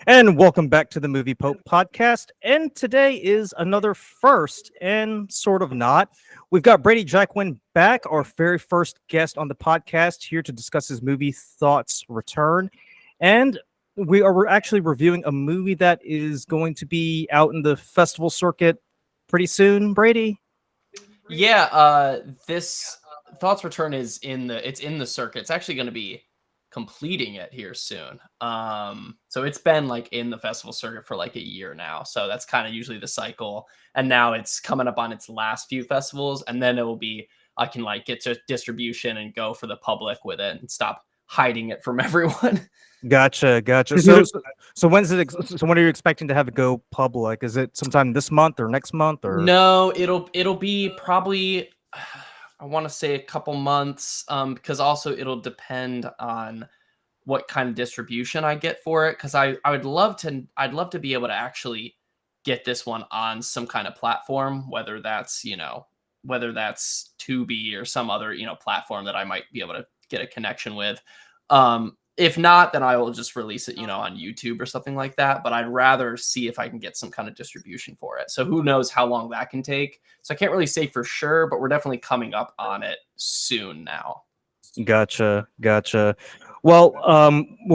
And welcome back to the Movie Pope podcast. And today is another first and sort of not. We've got Brady Jacquin back, our very first guest on the podcast, here to discuss his movie Thoughts Return. And we are actually reviewing a movie that is going to be out in the festival circuit pretty soon, Brady. Yeah, this Thoughts Return is in the circuit. It's actually going to be completing it here soon. So it's been like in the festival circuit for like a year now. So that's kind of usually the cycle. And now it's coming up on its last few festivals, and then it will be I can like get to distribution and go for the public with it and stop hiding it from everyone. Gotcha. So when's it? So when are you expecting to have it go public? Is it sometime this month or next month or? No, it'll be probably I want to say a couple months because also it'll depend on what kind of distribution I get for it because I'd love to be able to actually get this one on some kind of platform, whether that's Tubi or some other platform that I might be able to get a connection with. If not, then I will just release it, on YouTube or something like that. But I'd rather see if I can get some kind of distribution for it. So who knows how long that can take. So I can't really say for sure, but we're definitely coming up on it soon now. Gotcha. Well,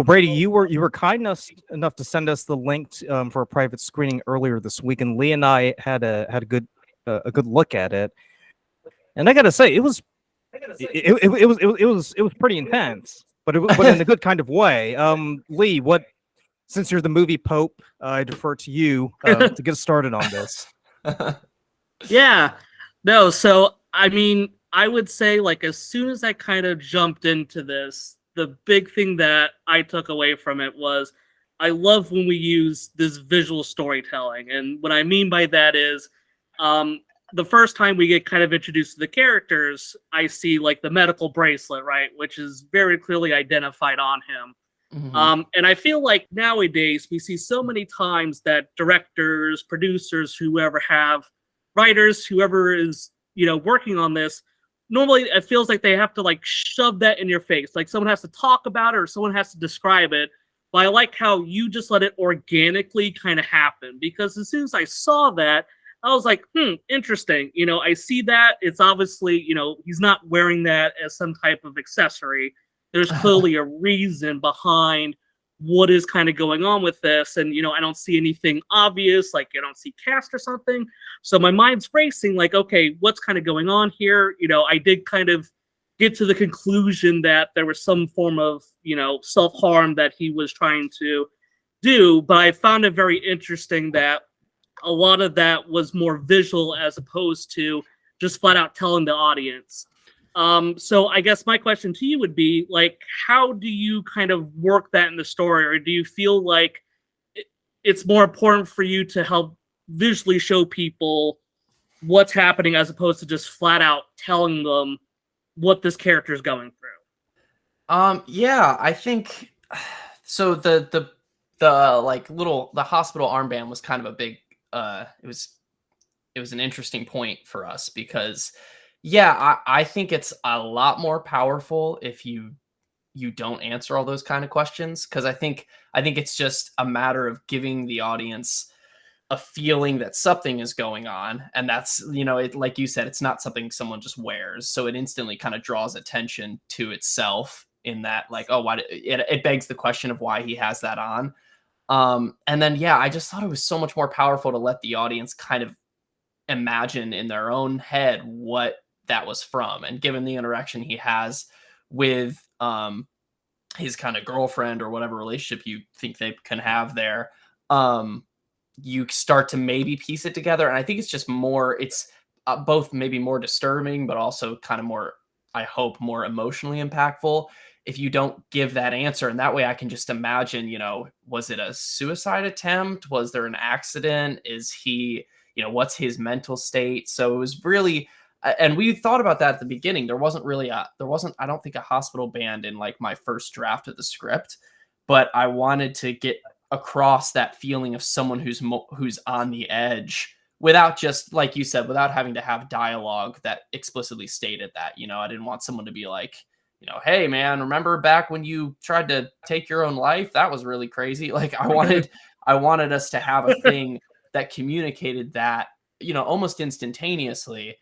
Brady, you were kind enough to send us the link for a private screening earlier this week, and Lee and I had a good look at it, and I gotta say it was pretty intense, but in a good kind of way. Lee, since you're the movie pope, I defer to you to get us started on this. Yeah. No, so I mean, I would say like as soon as I kind of jumped into this, the big thing that I took away from it was I love when we use this visual storytelling. And what I mean by that is the first time we get kind of introduced to the characters, I see like the medical bracelet, right, which is very clearly identified on him. And I feel like nowadays we see so many times that directors, producers, whoever have writers, whoever is, working on this, normally it feels like they have to like shove that in your face. Like someone has to talk about it or someone has to describe it. But I like how you just let it organically kind of happen because as soon as I saw that, I was like, interesting. I see that. It's obviously, he's not wearing that as some type of accessory. There's clearly a reason behind what is kind of going on with this. And, I don't see anything obvious, like I don't see cast or something. So my mind's racing, like, okay, what's kind of going on here? I did kind of get to the conclusion that there was some form of, self-harm that he was trying to do. But I found it very interesting that a lot of that was more visual as opposed to just flat out telling the audience. So I guess my question to you would be like, how do you kind of work that in the story? Or do you feel like it's more important for you to help visually show people what's happening as opposed to just flat out telling them what this character is going through? Yeah, I think so. The hospital armband was kind of a big, it was an interesting point for us because yeah, I think it's a lot more powerful if you don't answer all those kind of questions because I think it's just a matter of giving the audience a feeling that something is going on, and that's it, like you said, it's not something someone just wears, so it instantly kind of draws attention to itself in that like, oh, why it begs the question of why he has that on. And then yeah, I just thought it was so much more powerful to let the audience kind of imagine in their own head what that was from. And given the interaction he has with his kind of girlfriend or whatever relationship you think they can have there, you start to maybe piece it together. And I think it's just more, it's both maybe more disturbing, but also kind of more, I hope, more emotionally impactful if you don't give that answer. And that way I can just imagine, was it a suicide attempt? Was there an accident? Is he, what's his mental state? So it was really, and we thought about that at the beginning. There wasn't, I don't think a hospital band in like my first draft of the script, but I wanted to get across that feeling of someone who's on the edge without, just like you said, without having to have dialogue that explicitly stated that. I didn't want someone to be like, hey man, remember back when you tried to take your own life? That was really crazy. Like I wanted us to have a thing that communicated that, almost instantaneously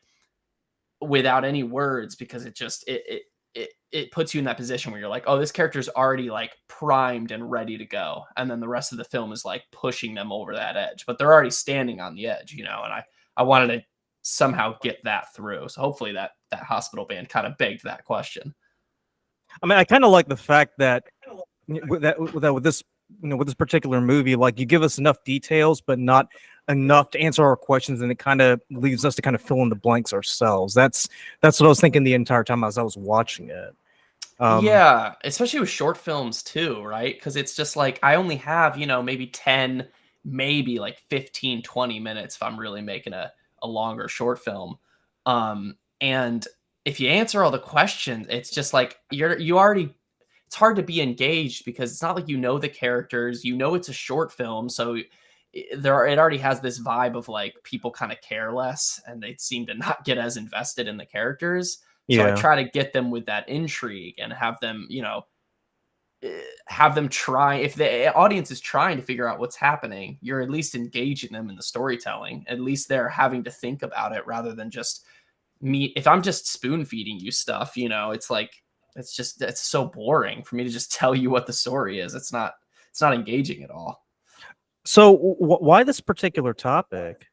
without any words, because it puts you in that position where you're like, oh, this character's already like primed and ready to go, and then the rest of the film is like pushing them over that edge, but they're already standing on the edge, and I wanted to somehow get that through. So hopefully that hospital band kind of begged that question. I mean, I kind of like the fact that with this with this particular movie, like you give us enough details, but not enough to answer our questions, and it kind of leaves us to kind of fill in the blanks ourselves. That's what I was thinking the entire time as I was watching it. Yeah, especially with short films too, right? Because it's just like I only have, maybe 10, maybe like 15, 20 minutes if I'm really making a longer short film. And if you answer all the questions, it's just like you already it's hard to be engaged, because it's not like the characters, it's a short film, so it already has this vibe of like people kind of care less and they seem to not get as invested in the characters. So I Yeah, try to get them with that intrigue and have them try. If the audience is trying to figure out what's happening, you're at least engaging them in the storytelling. At least they're having to think about it rather than just me. If I'm just spoon feeding you stuff, it's like, it's so boring for me to just tell you what the story is. It's not engaging at all. so why this particular topic?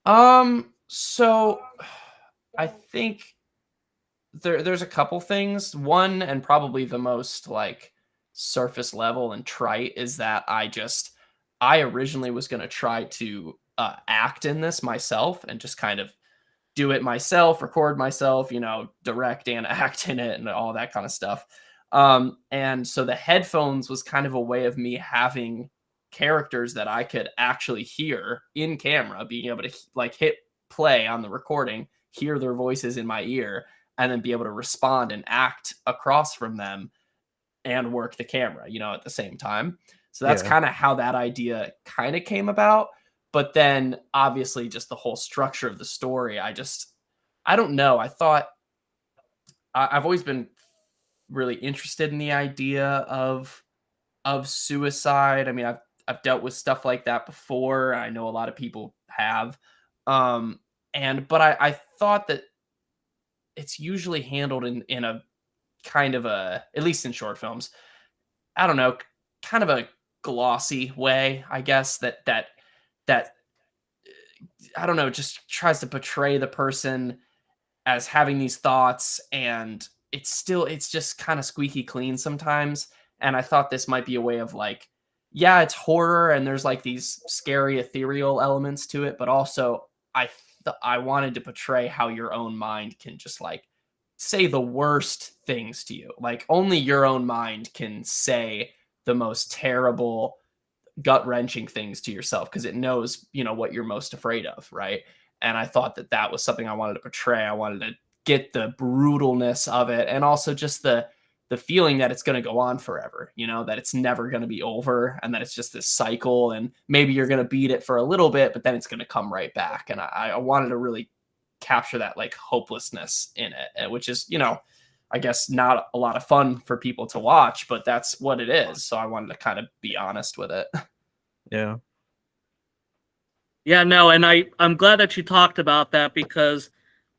So I think there's a couple things. One, and probably the most like surface level and trite, is that I originally was going to try to act in this myself and just kind of do it myself, record myself, direct and act in it and all that kind of stuff. And so the headphones was kind of a way of me having characters that I could actually hear in camera, being able to like hit play on the recording, hear their voices in my ear, and then be able to respond and act across from them and work the camera, at the same time. So that's Yeah, kind of how that idea kind of came about. But then obviously just the whole structure of the story, I don't know. I've always been really interested in the idea of suicide. I mean, I've dealt with stuff like that before. I know a lot of people have. But I thought that it's usually handled in a kind of at least in short films, I don't know, kind of a glossy way, I guess, that I don't know, just tries to portray the person as having these thoughts, and it's just kind of squeaky clean sometimes. And I thought this might be a way of like, yeah, it's horror and there's like these scary ethereal elements to it, but also I wanted to portray how your own mind can just like say the worst things to you. Like only your own mind can say the most terrible, gut-wrenching things to yourself, because it knows, what you're most afraid of, right? And I thought that was something I wanted to portray. I wanted to get the brutalness of it, and also just the feeling that it's going to go on forever, that it's never going to be over, and that it's just this cycle, and maybe you're going to beat it for a little bit, but then it's going to come right back. And I wanted to really capture that like hopelessness in it, which is, I guess not a lot of fun for people to watch, but that's what it is. So I wanted to kind of be honest with it. yeah. Yeah, no, and I'm glad that you talked about that, because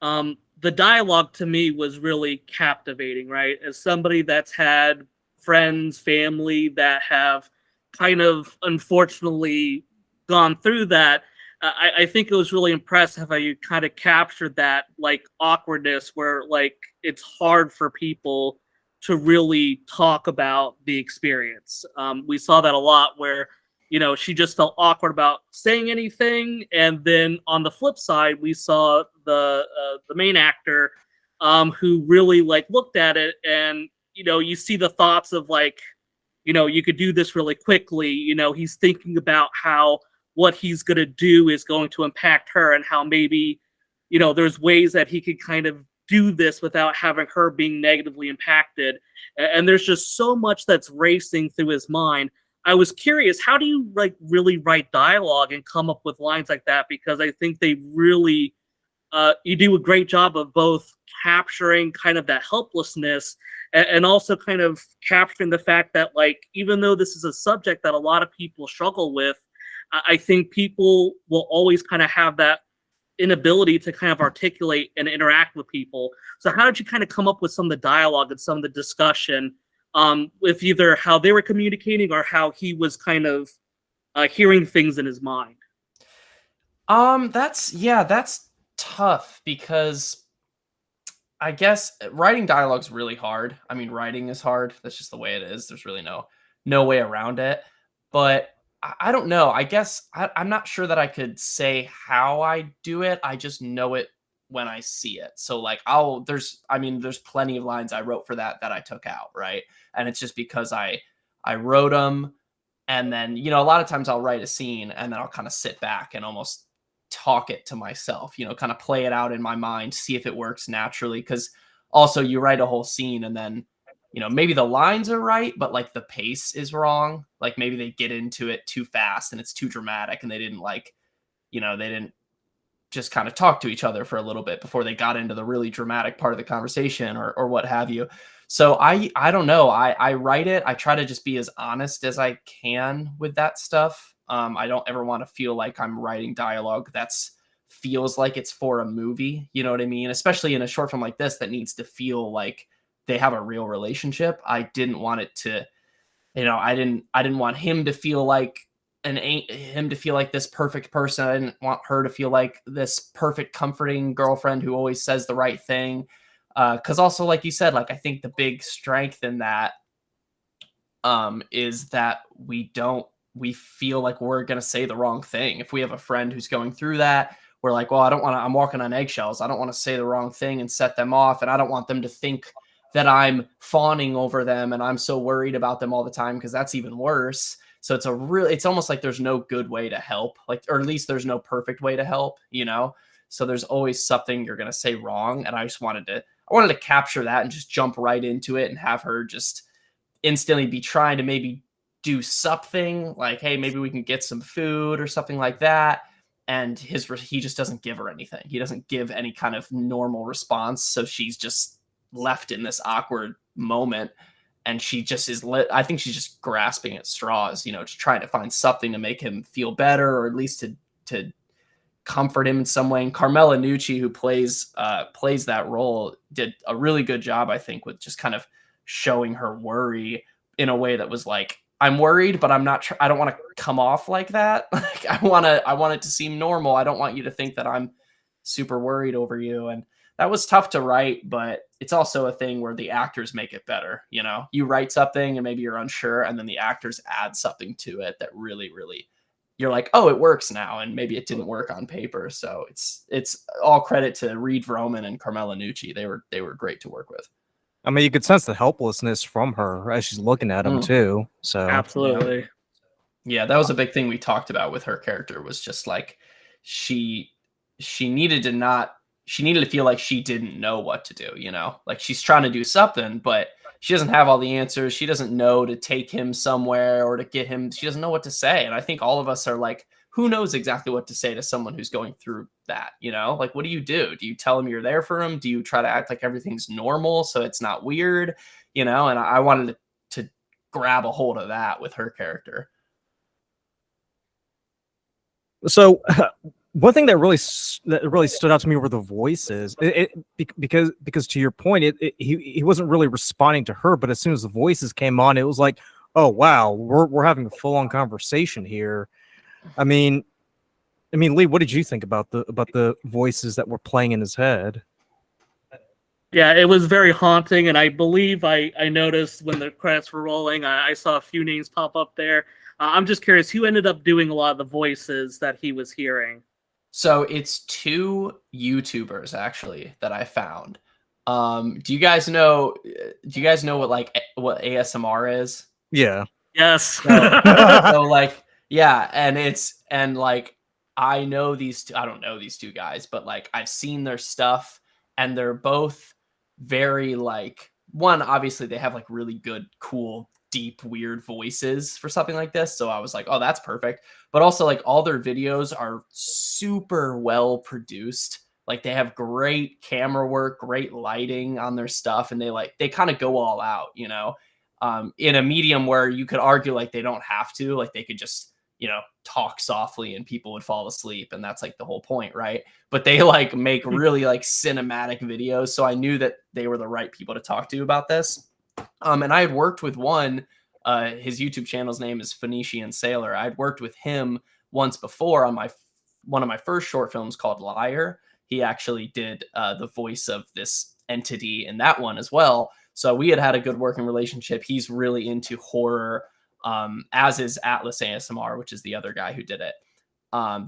the dialogue to me was really captivating, right? As somebody that's had friends, family that have kind of unfortunately gone through that, I think it was really impressive how you kind of captured that like awkwardness where like it's hard for people to really talk about the experience. We saw that a lot where she just felt awkward about saying anything. And then on the flip side, we saw the main actor who really like looked at it, and you see the thoughts of like, you could do this really quickly. He's thinking about how what he's going to do is going to impact her, and how maybe there's ways that he could kind of do this without having her being negatively impacted. And there's just so much that's racing through his mind. I was curious, how do you like really write dialogue and come up with lines like that? Because I think they really you do a great job of both capturing kind of that helplessness and also kind of capturing the fact that, like, even though this is a subject that a lot of people struggle with, I think people will always kind of have that inability to kind of articulate and interact with people. So how did you kind of come up with some of the dialogue and some of the discussion with either how they were communicating or how he was kind of hearing things in his mind? That's tough because I guess writing dialogue's really hard. I mean, writing is hard. That's just the way it is. There's really no way around it. But I don't know. I guess I'm not sure that I could say how I do it. I just know it when I see it. So like there's plenty of lines I wrote for that I took out, right? And it's just because I wrote them, and then, a lot of times I'll write a scene and then I'll kind of sit back and almost talk it to myself, kind of play it out in my mind, see if it works naturally. Cause also you write a whole scene and then, maybe the lines are right, but like the pace is wrong. Like maybe they get into it too fast and it's too dramatic and they didn't they didn't just kind of talk to each other for a little bit before they got into the really dramatic part of the conversation or what have you. So I don't know. I write it. I try to just be as honest as I can with that stuff. I don't ever want to feel like I'm writing dialogue that's feels like it's for a movie. You know what I mean? Especially in a short film like this that needs to feel like they have a real relationship. I didn't want it to, I didn't want him to feel like him to feel like this perfect person. I didn't want her to feel like this perfect, comforting girlfriend who always says the right thing. Because also, like you said, like I think the big strength in that is that we feel like we're gonna say the wrong thing. If we have a friend who's going through that, we're like, well, I'm walking on eggshells. I don't want to say the wrong thing and set them off, and I don't want them to think that I'm fawning over them and I'm so worried about them all the time, because that's even worse. So it's almost like there's no good way to help, like, or at least there's no perfect way to help, So there's always something you're gonna say wrong, and I wanted to capture that and just jump right into it and have her just instantly be trying to maybe do something like, hey, maybe we can get some food or something like that. And he just doesn't give her anything. He doesn't give any kind of normal response. So she's just left in this awkward moment. And she just I think she's just grasping at straws, just trying to find something to make him feel better, or at least to comfort him in some way. And Carmela Nucci, who plays that role, did a really good job, I think, with just kind of showing her worry in a way that was like, I'm worried, but I'm not. I don't want to come off like that. Like I want it to seem normal. I don't want you to think that I'm super worried over you. And that was tough to write, but it's also a thing where the actors make it better. You write something and maybe you're unsure, and then the actors add something to it that really, really, you're like, oh, it works now, and maybe it didn't work on paper. So it's all credit to Reed Vroman and Carmela Nucci. They were great to work with. I mean, you could sense the helplessness from her as she's looking at him too. So Absolutely. Yeah, that was a big thing we talked about with her character, was just like she needed to feel like she didn't know what to do, like she's trying to do something, but she doesn't have all the answers. She doesn't know to take him somewhere or to get him. She doesn't know what to say. And I think all of us are like, who knows exactly what to say to someone who's going through that, like, what do you do? Do you tell them you're there for them? Do you try to act like everything's normal so it's not weird, and I wanted to grab a hold of that with her character. So one thing that really stood out to me were the voices. Because to your point, he wasn't really responding to her, but as soon as the voices came on, it was like, oh wow, we're having a full on conversation here. I mean, Lee, what did you think about the voices that were playing in his head? Yeah, it was very haunting, and I believe I noticed when the credits were rolling, I saw a few names pop up there. I'm just curious, who ended up doing a lot of the voices that he was hearing? So it's two YouTubers actually that I found. Do you guys know what ASMR is? Yeah. Yes. So like, yeah, and like I know these two, I don't know these two guys, but like I've seen their stuff, and they're both very like, one, obviously they have like really good, cool, deep, weird voices for something like this. So I was like, oh, that's perfect. But also like all their videos are super well produced. Like they have great camera work, great lighting on their stuff, and they kind of go all out, you know, in a medium where you could argue like they don't have to, like they could just, you know, talk softly and people would fall asleep, and that's like the whole point, right? But they like make really like cinematic videos, so I knew that they were the right people to talk to about this. And I had worked with one. His YouTube channel's name is Phoenician Sailor. I'd worked with him once before on one of my first short films called Liar. He actually did the voice of this entity in that one as well. So we had a good working relationship. He's really into horror, as is Atlas ASMR, which is the other guy who did it.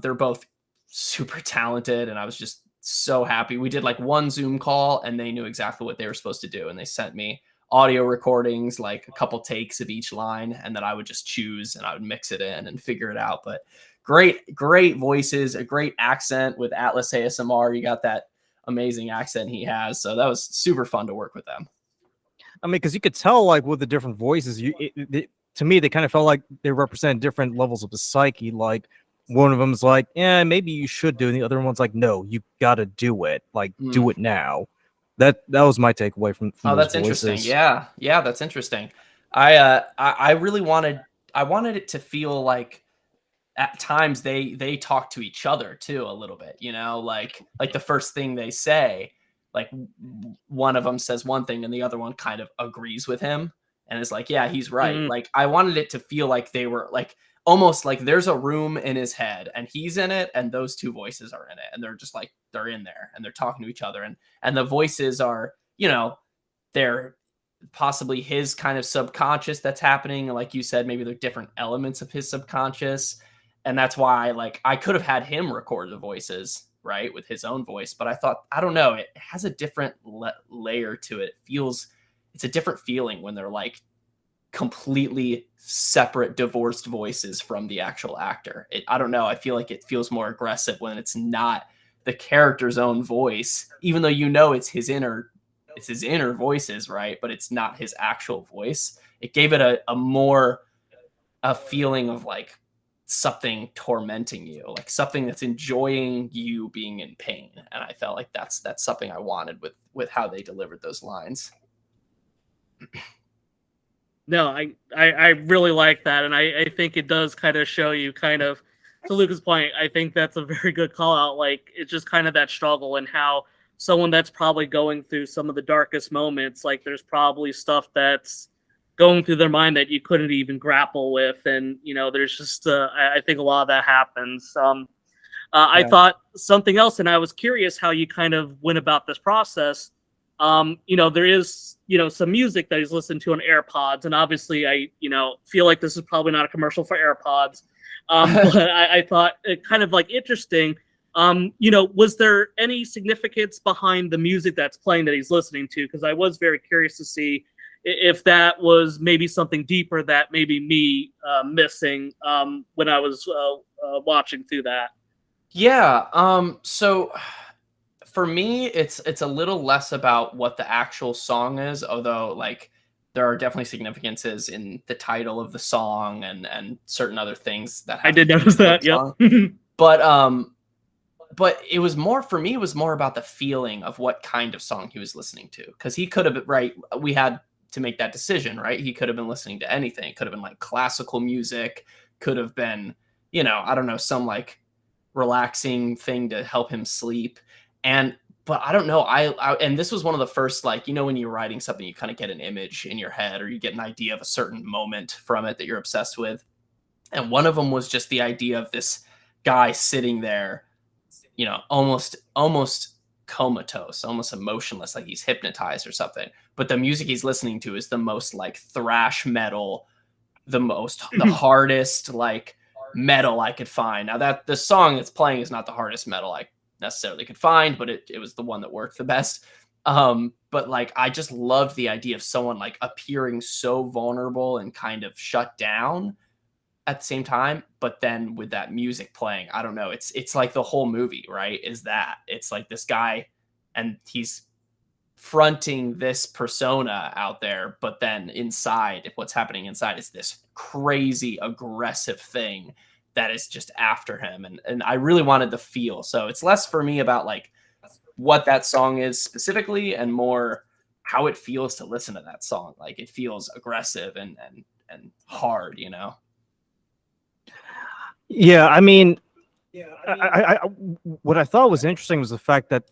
They're both super talented, and I was just so happy. We did like one Zoom call, and they knew exactly what they were supposed to do, and they sent me audio recordings, like a couple takes of each line, and then I would just choose and I would mix it in and figure it out. But great voices, a great accent with Atlas ASMR. You got that amazing accent he has. So that was super fun to work with them. I mean, because you could tell, like, with the different voices, to me, they kind of felt like they represent different levels of the psyche. Like, one of them's like, yeah, maybe you should do, and the other one's like, no, you got to do it. Like, do it now. That was my takeaway from Oh, those that's voices. interesting. Yeah, that's interesting. I really wanted it to feel like at times they talk to each other too a little bit, you know, like the first thing they say, like one of them says one thing and the other one kind of agrees with him and is like, yeah, he's right. Like I wanted it to feel like they were like almost like there's a room in his head and he's in it and those two voices are in it and they're just like they're in there and they're talking to each other and the voices are, you know, they're possibly his kind of subconscious that's happening. Like you said, maybe they're different elements of his subconscious. And that's why, like, I could have had him record the voices, right, with his own voice. But I thought, I don't know, it has a different layer to it. It's a different feeling when they're like completely separate, divorced voices from the actual actor. I don't know. I feel like it feels more aggressive when it's not the character's own voice, even though you know it's his inner voices, right? But it's not his actual voice. It gave it a feeling of like something tormenting you, like something that's enjoying you being in pain. And I felt like that's something I wanted with how they delivered those lines. No, I really like that, and I think it does kind of show you kind of, to Lucas' point, I think that's a very good call out. Like it's just kind of that struggle and how someone that's probably going through some of the darkest moments, like there's probably stuff that's going through their mind that you couldn't even grapple with, and you know, there's just I think a lot of that happens. I thought something else, and I was curious how you kind of went about this process. You know, there is, you know, some music that he's listened to on AirPods, and obviously I, you know, feel like this is probably not a commercial for AirPods, but I thought it kind of like interesting. You know, was there any significance behind the music that's playing that he's listening to? Because I was very curious to see if that was maybe something deeper that maybe me missing when I was watching through that. Yeah. So for me, it's a little less about what the actual song is, although like there are definitely significances in the title of the song and certain other things that I did notice that. Yep. But it was more for me. It was more about the feeling of what kind of song he was listening to, because he could have, right. We had to make that decision, right? He could have been listening to anything. It could have been like classical music, could have been, you know, I don't know, some like relaxing thing to help him sleep. But I don't know. I and this was one of the first, like, you know, when you're writing something, you kind of get an image in your head or you get an idea of a certain moment from it that you're obsessed with. And one of them was just the idea of this guy sitting there, you know, almost comatose, almost emotionless, like he's hypnotized or something. But the music he's listening to is the most like thrash metal, the hardest like metal I could find. Now that the song that's playing is not the hardest metal I necessarily could find, but it was the one that worked the best. But like I just loved the idea of someone like appearing so vulnerable and kind of shut down at the same time, but then with that music playing, I don't know, it's like the whole movie, right? It's like this guy and he's fronting this persona out there, but then inside, what's happening inside is this crazy aggressive thing that is just after him. And I really wanted the feel. So it's less for me about like what that song is specifically and more how it feels to listen to that song. Like it feels aggressive and hard, you know? Yeah, I mean, what I thought was interesting was the fact that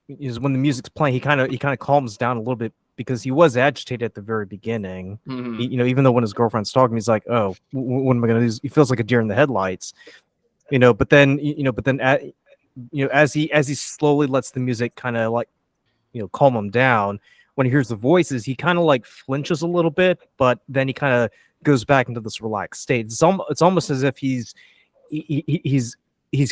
is when the music's playing, he kind of calms down a little bit because he was agitated at the very beginning. Mhm. Even though when his girlfriend's talking, he's like, "Oh, what am I gonna do?" He feels like a deer in the headlights, But then, as he slowly lets the music kind of like calm him down, when he hears the voices, he kind of like flinches a little bit, but then he kind of goes back into this relaxed state. It's almost as if he's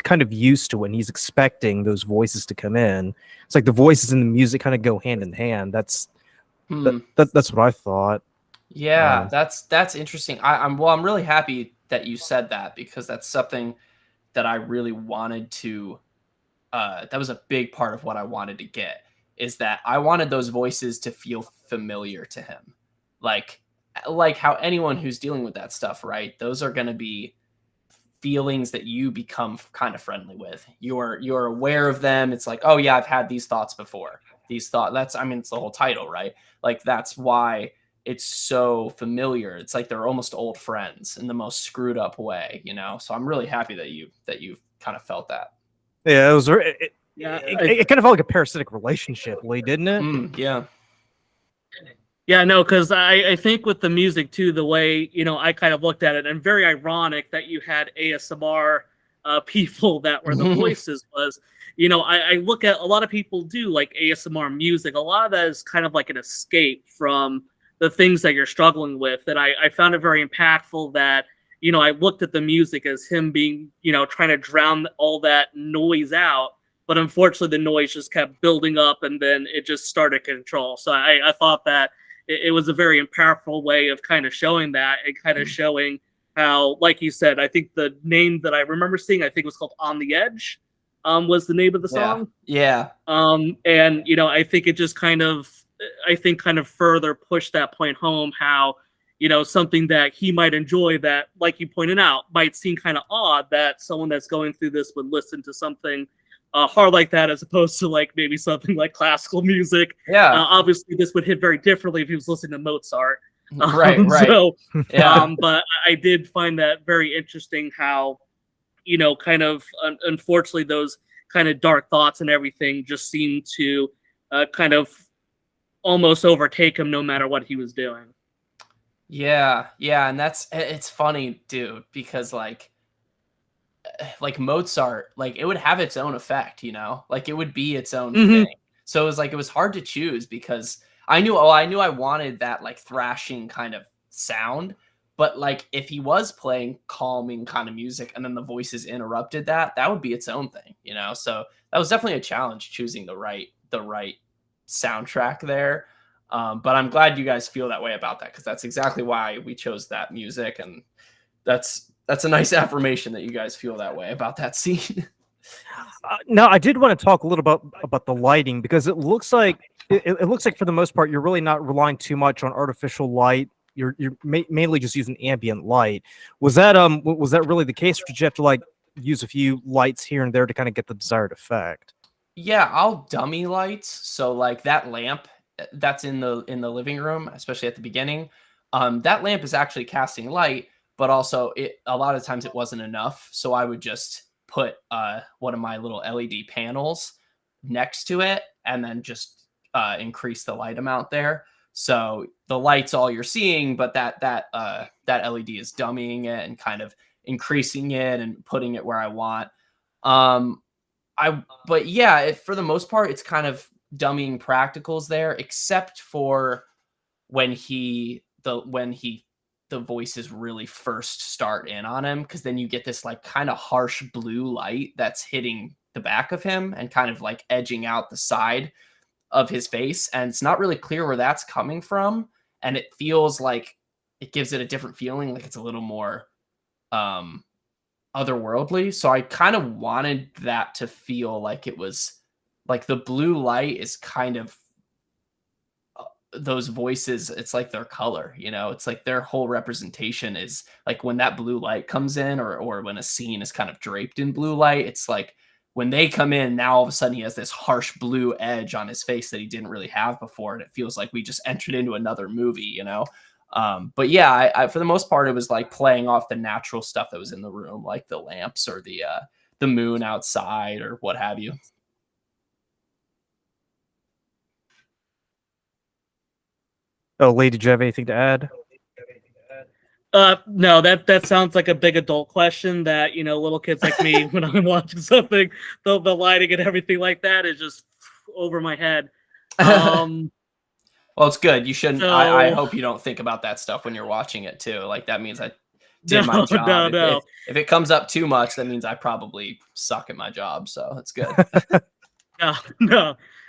kind of used to it and he's expecting those voices to come in. It's like the voices and the music kind of go hand in hand. That's Hmm. that's what I thought. Yeah, that's interesting. I'm really happy that you said that because that's something that I really wanted to that was a big part of what I wanted to get is that I wanted those voices to feel familiar to him. Like like how anyone who's dealing with that stuff, right? Those are going to be feelings that you become kind of friendly with. You're aware of them. It's like, "Oh yeah, I've had these thoughts before." These thought that's I mean it's the whole title, right? Like that's why it's so familiar. It's like they're almost old friends in the most screwed up way, you know? So I'm really happy that you've kind of felt that. Yeah, Yeah, it kind of felt like a parasitic relationship, Lee, didn't it? Yeah. Yeah, no, because I think with the music too, the way I kind of looked at it, and very ironic that you had ASMR people that were the voices was, I look at a lot of people do like ASMR music. A lot of that is kind of like an escape from the things that you're struggling with, and I found it very impactful that I looked at the music as him being trying to drown all that noise out. But unfortunately, the noise just kept building up, and then it just started control. So I thought that it was a very powerful way of kind of showing that and kind of showing how, like you said, I think the name that I remember seeing, I think it was called On the Edge, was the name of the song. Yeah. And I think it just kind of further pushed that point home how, something that he might enjoy that, like you pointed out, might seem kind of odd that someone that's going through this would listen to something hard like that as opposed to like maybe something like classical music. Yeah. Obviously, this would hit very differently if he was listening to Mozart. Right. So, Yeah. but I did find that very interesting how, kind of unfortunately those kind of dark thoughts and everything just seemed to kind of almost overtake him no matter what he was doing. Yeah. Yeah. And it's funny, dude, because like Mozart, like it would have its own effect, like it would be its own thing. So it was hard to choose because I knew I wanted that like thrashing kind of sound, but like if he was playing calming kind of music and then the voices interrupted that would be its own thing, So that was definitely a challenge choosing the right soundtrack there. But I'm glad you guys feel that way about that because that's exactly why we chose that music, and that's a nice affirmation that you guys feel that way about that scene. Now, I did want to talk a little about the lighting because it looks like for the most part you're really not relying too much on artificial light. You're mainly just using ambient light. Was that really the case, or did you have to like use a few lights here and there to kind of get the desired effect? Yeah, I'll dummy lights. So like that lamp that's in the living room, especially at the beginning, that lamp is actually casting light, but also a lot of times it wasn't enough. So I would just put one of my little LED panels next to it and then just increase the light amount there. So the light's all you're seeing, but that LED is dummying it and kind of increasing it and putting it where I want. Um, but yeah, for the most part, it's kind of dummying practicals there, except for when the voices really first start in on him, because then you get this like kind of harsh blue light that's hitting the back of him and kind of like edging out the side of his face, and it's not really clear where that's coming from, and it feels like it gives it a different feeling, like it's a little more otherworldly. So I kind of wanted that to feel like it was like the blue light is kind of those voices, it's like their color, it's like their whole representation is like when that blue light comes in, or when a scene is kind of draped in blue light, it's like when they come in, now all of a sudden he has this harsh blue edge on his face that he didn't really have before. And it feels like we just entered into another movie, you know? But yeah, I for the most part, it was like playing off the natural stuff that was in the room, like the lamps or the moon outside or what have you. Oh, Lee, did you have anything to add? No, that sounds like a big adult question that, you know, little kids like me, when I'm watching something, the lighting and everything like that is just over my head. Well, it's good. You shouldn't. I So hope you don't think about that stuff when you're watching it too. Like that means I did my no, job. no. If it comes up too much, that means I probably suck at my job. So it's good.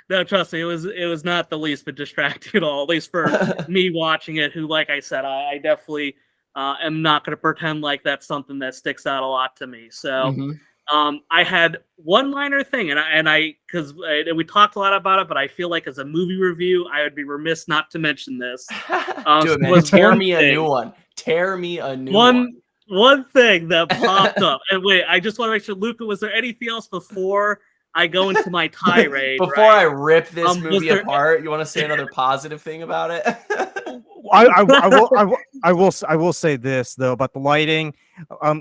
No, trust me, it was not the least bit distracting at all, at least for me watching it, who, like I said, I definitely am not going to pretend like that's something that sticks out a lot to me. So I had one minor thing, and because we talked a lot about it, but I feel like as a movie review, I would be remiss not to mention this. Do it, man. Tear me a new one. Tear me a new one. One thing that popped up, and wait, I just want to make sure, Luca, was there anything else before I go into my tirade? Before I rip this movie apart, you want to say another positive thing about it? I will say this though about the lighting.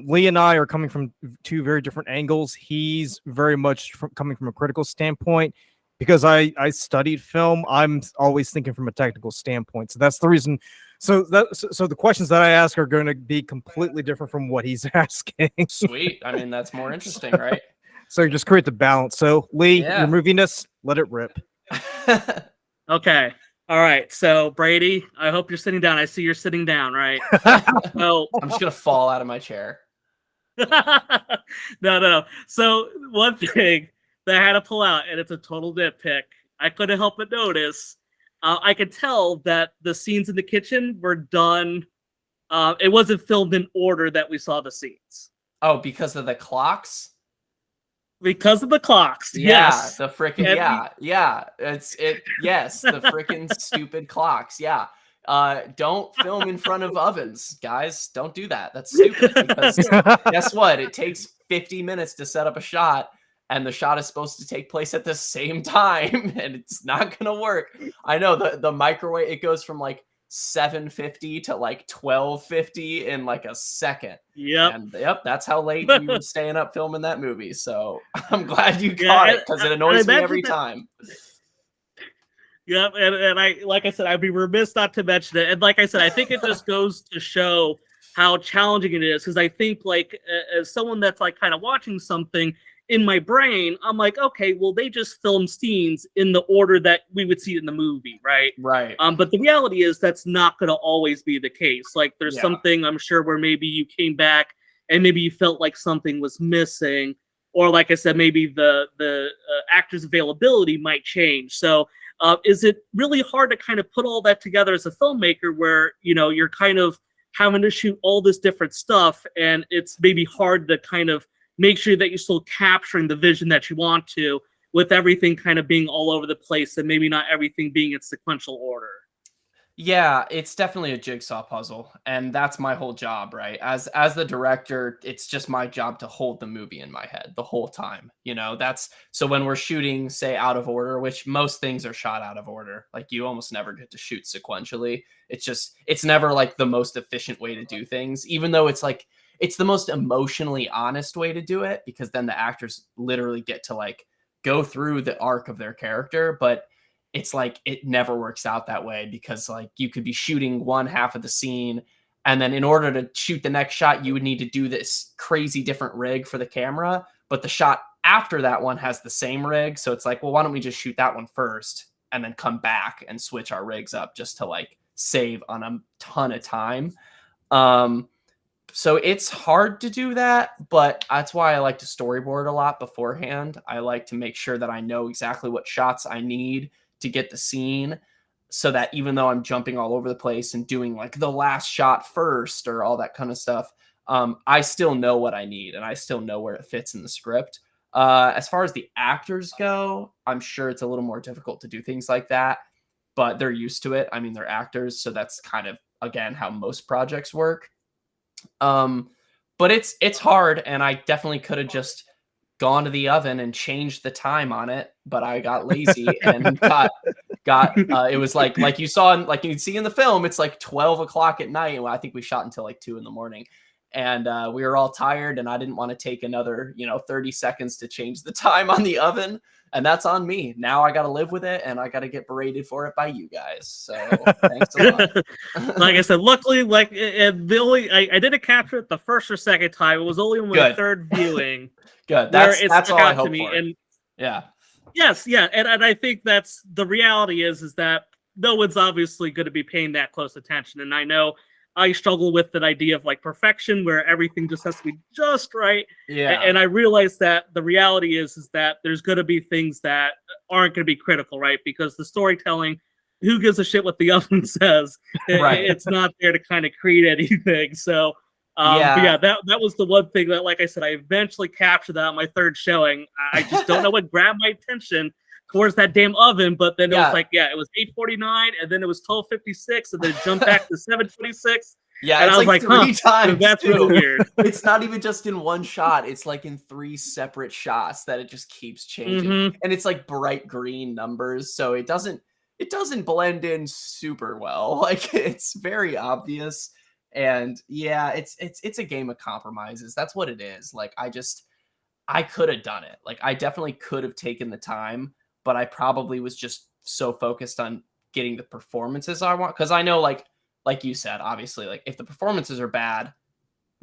Lee and I are coming from two very different angles. He's very much coming from a critical standpoint. Because I studied film, I'm always thinking from a technical standpoint. So that's the reason. So the questions that I ask are going to be completely different from what he's asking. Sweet. I mean, that's more interesting, right? So you just create the balance. So Lee, your moviness, let it rip. Okay. All right. So Brady, I hope you're sitting down. I see you're sitting down, right? So I'm just gonna fall out of my chair. No. So one thing that I had to pull out, and it's a total nitpick, I couldn't help but notice. I could tell that the scenes in the kitchen were done. It wasn't filmed in order that we saw the scenes. Oh, because of the clocks? Because of the clocks, yeah, yes. The freaking yes, the freaking stupid clocks. Yeah. Don't film in front of ovens, guys. Don't do that. That's stupid. Because guess what? It takes 50 minutes to set up a shot, and the shot is supposed to take place at the same time, and it's not gonna work. I know the microwave, it goes from like 750 to like 1250 in like a second. And that's how late we were staying up filming that movie. So I'm glad you caught it, because it annoys me every time. Yep, and I, like I said, I'd be remiss not to mention it. And like I said, I think it just goes to show how challenging it is, because I think, like, as someone that's like kind of watching something, in my brain, I'm like, okay, well, they just filmed scenes in the order that we would see it in the movie, right? Right. But the reality is that's not going to always be the case. Like, there's something, I'm sure, where maybe you came back and maybe you felt like something was missing, or like I said, maybe the actor's availability might change. So is it really hard to kind of put all that together as a filmmaker, where, you know, you're kind of having to shoot all this different stuff, and it's maybe hard to kind of make sure that you're still capturing the vision that you want to, with everything kind of being all over the place and maybe not everything being in sequential order? Yeah, it's definitely a jigsaw puzzle, and that's my whole job, right? As the director, it's just my job to hold the movie in my head the whole time. You know, that's so when we're shooting, say, out of order, which most things are shot out of order. Like, you almost never get to shoot sequentially. It's never like the most efficient way to do things, even though it's like it's the most emotionally honest way to do it, because then the actors literally get to like go through the arc of their character. But it's like it never works out that way, because like you could be shooting one half of the scene, and then in order to shoot the next shot, you would need to do this crazy different rig for the camera, but the shot after that one has the same rig. So it's like, well, why don't we just shoot that one first and then come back and switch our rigs up, just to like save on a ton of time. So it's hard to do that, but that's why I like to storyboard a lot beforehand. I like to make sure that I know exactly what shots I need to get the scene, so that even though I'm jumping all over the place and doing like the last shot first or all that kind of stuff, I still know what I need, and I still know where it fits in the script. As far as the actors go, I'm sure it's a little more difficult to do things like that, but they're used to it. I mean, they're actors, so that's kind of, again, how most projects work. But it's hard, and I definitely could have just gone to the oven and changed the time on it, but I got lazy and got it was like you saw like you'd see in the film, it's like 12 o'clock at night. Well, I think we shot until like 2 a.m. And we were all tired, and I didn't want to take another 30 seconds to change the time on the oven, and that's on me. Now I got to live with it, and I got to get berated for it by you guys. So thanks a lot. Like I said, luckily, like the only I didn't capture it the first or second time. It was only on my third viewing. Good. That's all I hope for. And yeah. Yes, yeah, and I think that's the reality is that no one's obviously going to be paying that close attention, and I know I struggle with that idea of like perfection where everything just has to be just right. Yeah. And I realize that the reality is that there's going to be things that aren't going to be critical, right? Because the storytelling, who gives a shit what the oven says? Right. It's not there to kind of create anything. So, but yeah, that was the one thing that, like I said, I eventually captured that on my third showing. I just don't know what grabbed my attention towards that damn oven, but then it was like, it was 8:49, and then it was 12:56, and then it jumped back to 7:26. Yeah, and it's I was like three times. That's really weird. It's not even just in one shot; it's like in 3 separate shots that it just keeps changing, and it's like bright green numbers, so it doesn't blend in super well. Like it's very obvious, and yeah, it's a game of compromises. That's what it is. Like I could have done it. Like I definitely could have taken the time. But I probably was just so focused on getting the performances I want. Because I know, like you said, obviously, like if the performances are bad,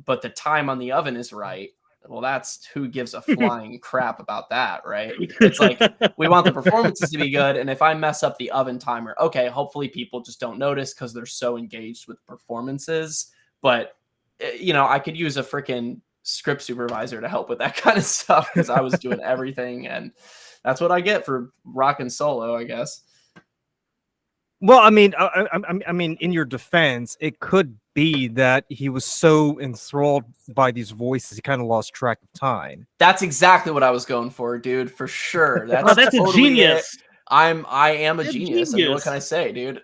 but the time on the oven is right, well, that's who gives a flying crap about that, right? It's like we want the performances to be good. And if I mess up the oven timer, okay, hopefully people just don't notice because they're so engaged with performances. But, I could use a freaking script supervisor to help with that kind of stuff because I was doing everything. And that's what I get for rocking solo, I guess. Well, I mean, in your defense, it could be that he was so enthralled by these voices, he kind of lost track of time. That's exactly what I was going for, dude. For sure. That's totally a genius. I am a genius. I mean, what can I say, dude?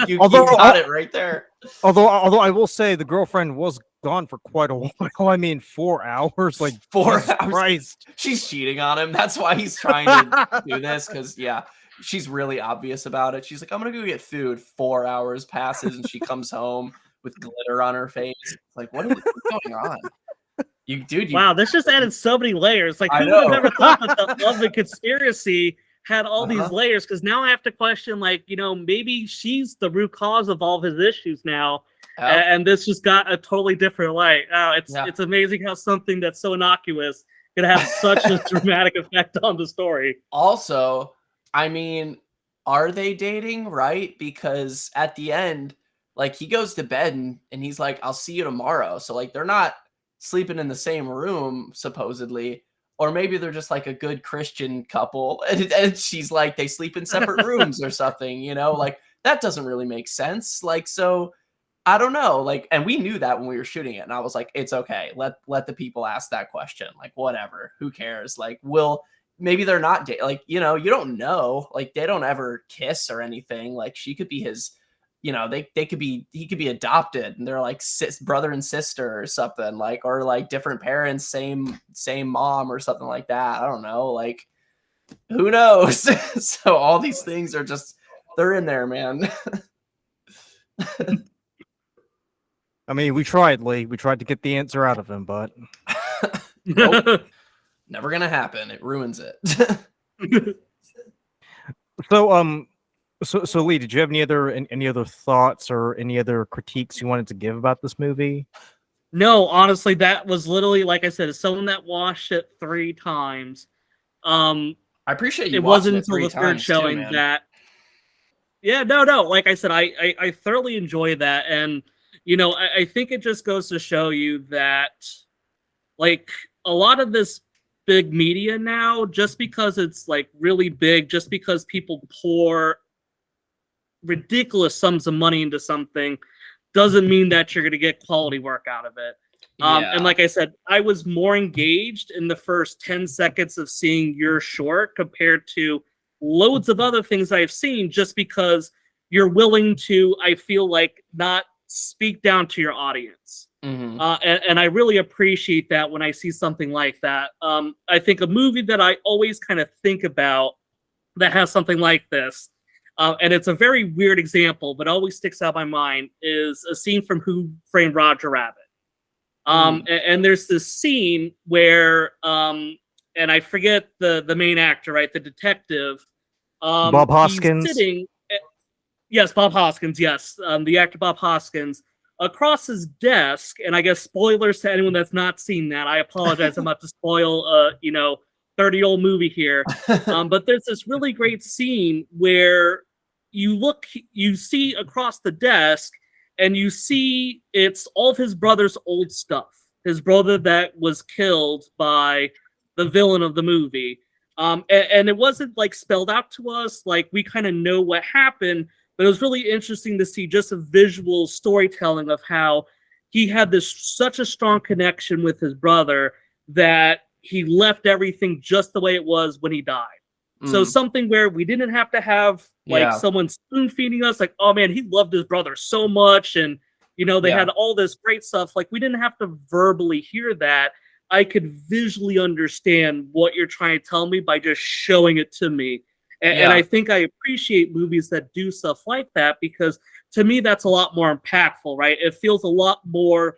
you got it right there. Although I will say the girlfriend was gone for quite a while. I mean, 4 hours. Like 4 hours. Christ. She's cheating on him. That's why he's trying to do this. Because she's really obvious about it. She's like, I'm gonna go get food. 4 hours passes, and she comes home with glitter on her face. It's like, what's going on? Wow, this just added so many layers. Like, who would have ever thought that the oven conspiracy had all these layers? Because now I have to question, like, maybe she's the root cause of all of his issues now. And this just got a totally different light. It's amazing how something that's so innocuous can have such a dramatic effect on the story. Also, I mean, are they dating, right? Because at the end, like, he goes to bed and he's like, I'll see you tomorrow. So, like, they're not sleeping in the same room, supposedly. Or maybe they're just like a good Christian couple. And she's like, they sleep in separate rooms or something, Like, that doesn't really make sense. Like, so I don't know. Like, and we knew that when we were shooting it. And I was like, it's okay. Let the people ask that question. Like, whatever. Who cares? Like, maybe they're not like, you don't know. Like, they don't ever kiss or anything. Like, she could be his, he could be adopted and they're like brother and sister or something, like, or like different parents, same mom or something like that. I don't know. Like, who knows? So all these things are just, they're in there, man. I mean, we tried, Lee. We tried to get the answer out of him, but nope. Never gonna happen. It ruins it. So Lee, did you have any other thoughts or any other critiques you wanted to give about this movie? No, honestly, that was literally, like I said, as someone that watched it 3 times. I appreciate you. It wasn't until the third showing that. Yeah, no. Like I said, I thoroughly enjoy that, and I think it just goes to show you that, like, a lot of this big media now, just because it's like really big, just because people pour ridiculous sums of money into something, doesn't mean that you're going to get quality work out of it. And like I said, I was more engaged in the first 10 seconds of seeing your short compared to loads of other things I've seen, just because you're willing to, I feel like, not speak down to your audience. Mhm. And I really appreciate that when I see something like that. I think a movie that I always kind of think about that has something like this, and it's a very weird example, but always sticks out in my mind, is a scene from Who Framed Roger Rabbit. And there's this scene where, and I forget the main actor, right, the detective. Bob He's Hoskins. sitting. Yes, Bob Hoskins. Yes, the actor Bob Hoskins across his desk. And I guess spoilers to anyone that's not seen that. I apologize. I'm about to spoil, 30-year-old movie here. But there's this really great scene where you see across the desk, and you see it's all of his brother's old stuff. His brother that was killed by the villain of the movie. And it wasn't like spelled out to us, like we kind of know what happened, but it was really interesting to see just a visual storytelling of how he had this such a strong connection with his brother that he left everything just the way it was when he died. So something where we didn't have to have like Yeah. someone spoon feeding us, like, oh man, he loved his brother so much, and they Yeah. had all this great stuff. Like we didn't have to verbally hear that. I could visually understand what you're trying to tell me by just showing it to me. And I Yeah. think I appreciate movies that do stuff like that, because to me, that's a lot more impactful, right? It feels a lot more,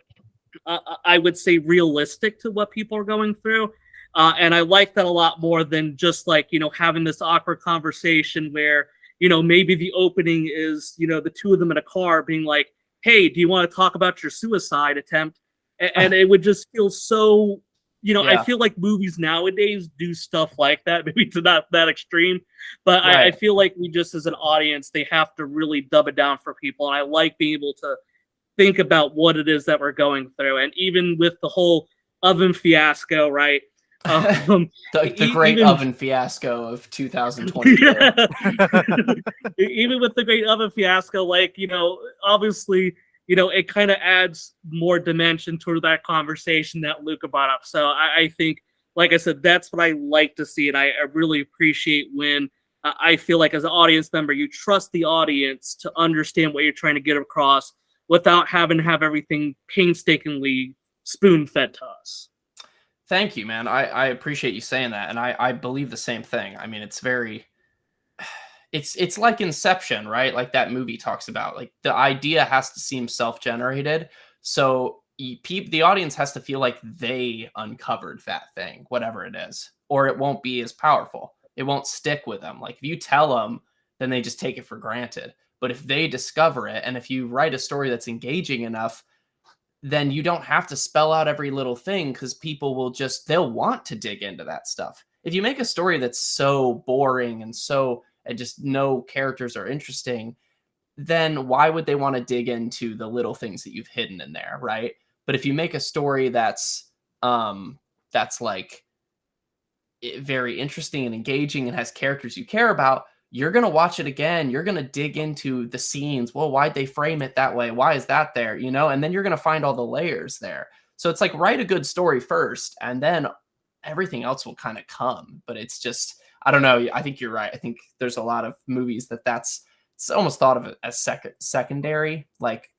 I would say, realistic to what people are going through. And I like that a lot more than just like, having this awkward conversation where, maybe the opening is, the two of them in a car being like, hey, do you want to talk about your suicide attempt? And it would just feel so, I Yeah. feel like movies nowadays do stuff like that, maybe to not that extreme, but I Right. feel like we just as an audience, they have to really dub it down for people. And I like being able to think about what it is that we're going through. And even with the whole oven fiasco, right? The great Even oven fiasco of 2022. yeah. Even with the great oven fiasco, like, obviously, it kind of adds more dimension to that conversation that Luca brought up. So I think, like I said, that's what I like to see. And I really appreciate when I feel like as an audience member, you trust the audience to understand what you're trying to get across without having to have everything painstakingly spoon fed to us. Thank you, man. I appreciate you saying that, and I believe the same thing. I mean, it's like Inception, right? Like that movie talks about. Like the idea has to seem self-generated, so the audience has to feel like they uncovered that thing, whatever it is, or it won't be as powerful. It won't stick with them. Like if you tell them, then they just take it for granted. But if they discover it, and if you write a story that's engaging enough, then you don't have to spell out every little thing, because people they'll want to dig into that stuff. If you make a story that's so boring and just no characters are interesting, then why would they want to dig into the little things that you've hidden in there, right? But if you make a story that's like very interesting and engaging and has characters you care about, you're going to watch it again. You're going to dig into the scenes. Well, why'd they frame it that way? Why is that there? And then you're going to find all the layers there. So it's like, write a good story first, and then everything else will kind of come. But it's just, I don't know. I think you're right. I think there's a lot of movies it's almost thought of it as secondary, like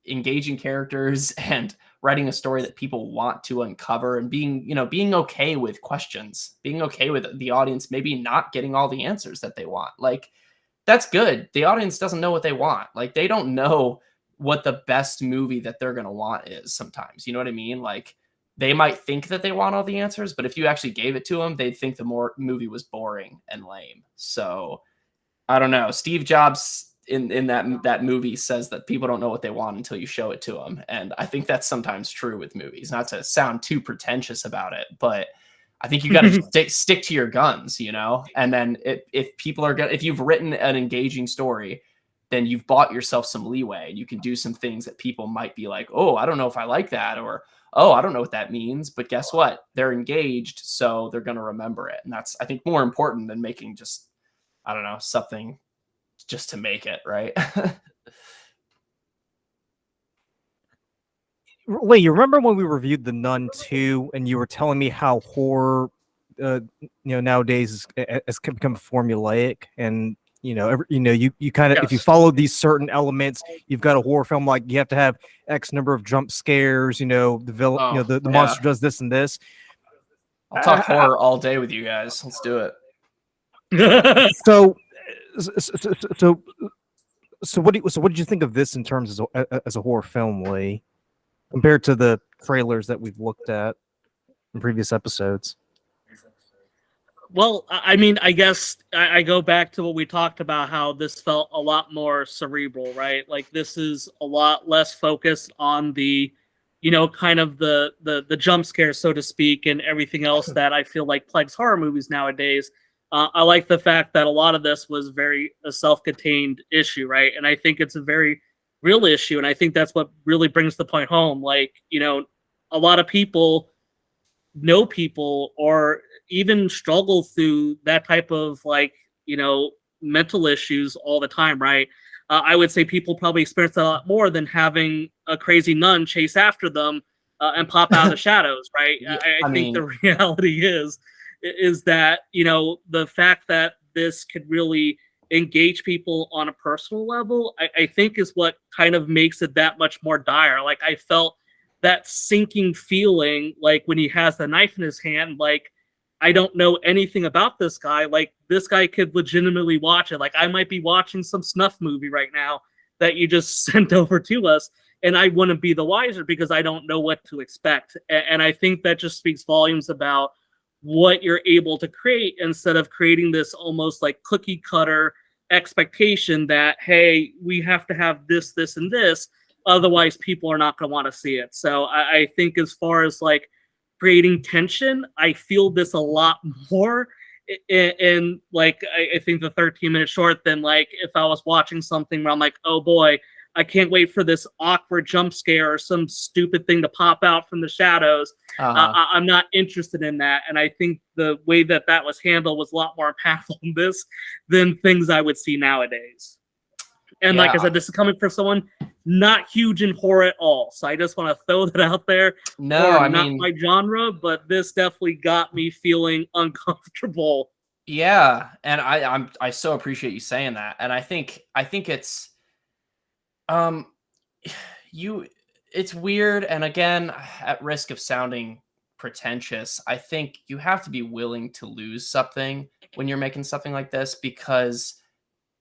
engaging characters and writing a story that people want to uncover, and being okay with questions, being okay with the audience maybe not getting all the answers that they want. Like that's good. The audience doesn't know what they want. Like they don't know what the best movie that they're going to want is sometimes. You know what I mean? Like they might think that they want all the answers, but if you actually gave it to them, they'd think the movie was boring and lame. So I don't know. Steve Jobs in that movie says that people don't know what they want until you show it to them, and I think that's sometimes true with movies. Not to sound too pretentious about it, but I think you got to stick to your guns, And then if you've written an engaging story, then you've bought yourself some leeway, and you can do some things that people might be like, oh, I don't know if I like that, or oh, I don't know what that means. But guess what? They're engaged, so they're going to remember it, and that's, I think, more important than making just, I don't know, something just to make it, right? Wait, you remember when we reviewed The Nun 2 and you were telling me how horror, nowadays has become formulaic, and you kind of, if you Yes. follow these certain elements, you've got a horror film, like you have to have X number of jump scares, the villain, Oh, the yeah. monster does this and this. I'll talk horror all day with you guys. Let's do it. So, so, so, so what did you think of this in terms as a horror film, Lee, compared to the trailers that we've looked at in previous episodes? Well, I mean, I guess I go back to what we talked about, how this felt a lot more cerebral, right? Like this is a lot less focused on the, kind of the jump scare, so to speak, and everything else that I feel like plagues horror movies nowadays. I like the fact that a lot of this was very a self-contained issue, right? And I think it's a very real issue, and I think that's what really brings the point home. Like, a lot of people know people or even struggle through that type of mental issues all the time, right? I would say people probably experience that a lot more than having a crazy nun chase after them and pop out of the shadows, right? Yeah, I think the reality is that the fact that this could really engage people on a personal level, I think is what kind of makes it that much more dire. Like I felt that sinking feeling, like when he has the knife in his hand, like I don't know anything about this guy. Like this guy could legitimately watch it. Like I might be watching some snuff movie right now that you just sent over to us, and I wouldn't be the wiser because I don't know what to expect. And I think that just speaks volumes about what you're able to create instead of creating this almost like cookie cutter expectation that, hey, we have to have this, this, and this. Otherwise, people are not going to want to see it. So I think as far as like creating tension, I feel this a lot more in like, I think the 13-minute short than like if I was watching something where I'm like, oh boy, I can't wait for this awkward jump scare or some stupid thing to pop out from the shadows. I'm not interested in that. And I think the way that was handled was a lot more impactful in this than things I would see nowadays. And like I said, this is coming from someone not huge in horror at all. So I just want to throw that out there. No, I not mean, my genre, but this definitely got me feeling uncomfortable. yeah, and I so appreciate you saying that. And I think it's it's weird, and again, at risk of sounding pretentious, I think you have to be willing to lose something when you're making something like this, because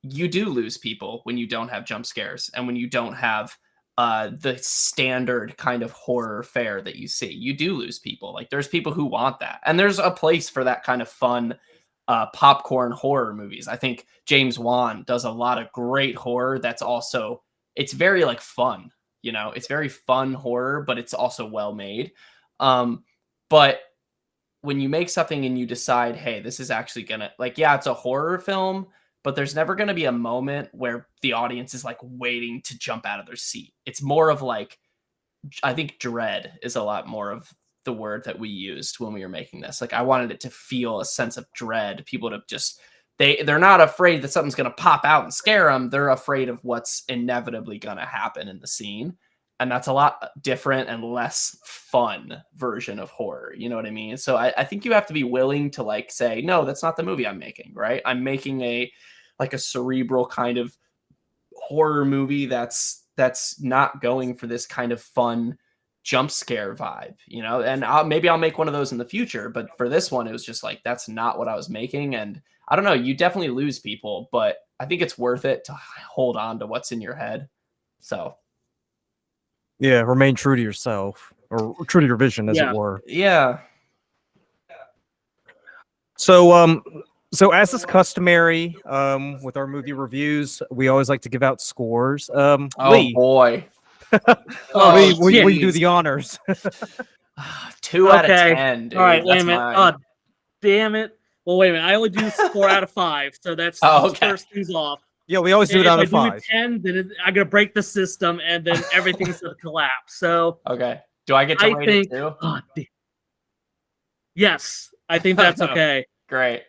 you do lose people when you don't have jump scares and when you don't have the standard kind of horror fare that you see. You do lose people. Like there's people who want that, and there's a place for that kind of fun popcorn horror movies. I think James Wan does a lot of great horror that's also, it's very like fun, it's very fun horror, but it's also well made. But when you make something and you decide, hey, this is actually gonna, like, yeah, it's a horror film, but there's never going to be a moment where the audience is like waiting to jump out of their seat. It's more of like, I think dread is a lot more of the word that we used when we were making this. Like I wanted it to feel a sense of dread, people to just, they're not afraid that something's going to pop out and scare them. They're afraid of what's inevitably going to happen in the scene. And that's a lot different and less fun version of horror. You know what I mean? So I think you have to be willing to like say, no, that's not the movie I'm making, right? I'm making a cerebral kind of horror movie that's not going for this kind of fun jump scare vibe, and maybe I'll make one of those in the future. But for this one, it was just like, that's not what I was making. And I don't know, you definitely lose people, but I think it's worth it to hold on to what's in your head. So yeah, remain true to yourself, or true to your vision, as it were. Yeah. So as is customary with our movie reviews, we always like to give out scores. Oh Lee, boy. Lee, will you do the honors? 2 out of 10. Dude. All right, wait a minute. Mine. Oh, damn it. Well, wait a minute. I only do 4 out of 5, so that's first things off. Yeah, we always do it out of 5. If I do 10, then I'm gonna break the system, and then everything's gonna collapse. So okay, do I get to rate it too? Yes, I think that's okay. Great.